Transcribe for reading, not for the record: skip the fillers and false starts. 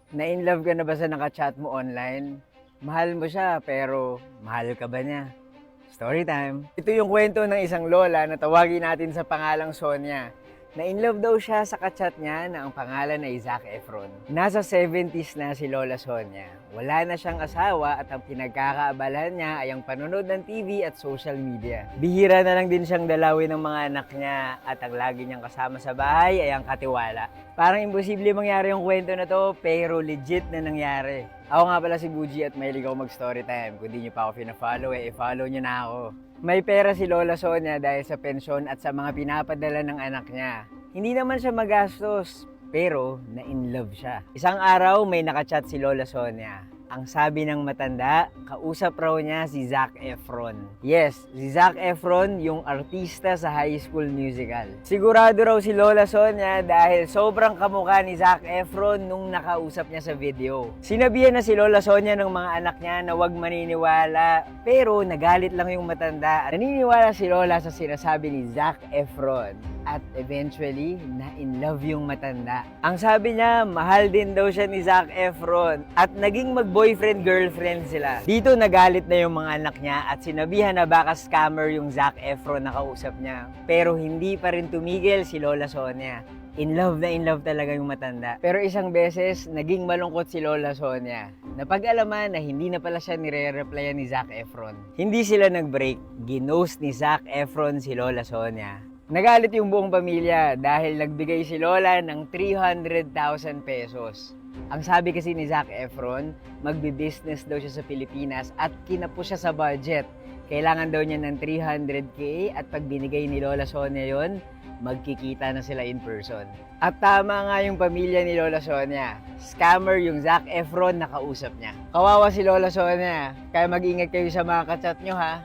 Na-inlove ka na ba sa naka-chat mo online? Mahal mo siya, pero mahal ka ba niya? Story time. Ito yung kwento ng isang lola na tawagin natin sa pangalang Sonia. Na-inlove daw siya sa kachat niya na ang pangalan ay Zac Efron. Nasa 70s na si Lola Sonia. Wala na siyang asawa at ang pinagkakaabalahan niya ay ang panonood ng TV at social media. Bihira na lang din siyang dalawin ng mga anak niya at ang lagi niyang kasama sa bahay ay ang katiwala. Parang imposible mangyari yung kwento na to, pero legit na nangyari. Ako nga pala si Buji at mahilig ako mag-story time. Kung di niyo pa ako pina-follow, i-follow niyo na ako. May pera si Lola Sonia dahil sa pensyon at sa mga pinapadala ng anak niya. Hindi naman siya magastos, pero na-inlove siya. Isang araw may nakachat si Lola Sonia. Ang sabi ng matanda, kausap raw niya si Zac Efron. Yes, si Zac Efron, yung artista sa High School Musical. Sigurado raw si Lola Sonia dahil sobrang kamukha ni Zac Efron nung nakausap niya sa video. Sinabihan na si Lola Sonia ng mga anak niya na huwag maniniwala, pero nagalit lang yung matanda. Naniniwala si Lola sa sinasabi ni Zac Efron. At eventually, na-inlove yung matanda. Ang sabi niya, mahal din daw siya ni Zac Efron at naging mag-boyfriend-girlfriend sila. Dito nagalit na yung mga anak niya at sinabihan na baka scammer yung Zac Efron na kausap niya. Pero hindi pa rin tumigil si Lola Sonia. In love talaga yung matanda. Pero isang beses, naging malungkot si Lola Sonia. Napag-alaman na hindi na pala siya nire-replyan ni Zac Efron. Hindi sila nag-break. Ginost ni Zac Efron si Lola Sonia. Nagalit yung buong pamilya dahil nagbigay si Lola ng 300,000 pesos. Ang sabi kasi ni Zac Efron, magbi-business daw siya sa Pilipinas at kinapos siya sa budget. Kailangan daw niya ng 300k at pag binigay ni Lola Sonia yon, magkikita na sila in person. At tama nga yung pamilya ni Lola Sonia. Scammer yung Zac Efron na kausap niya. Kawawa si Lola Sonia, kaya mag-ingat kayo sa mga kachat nyo ha.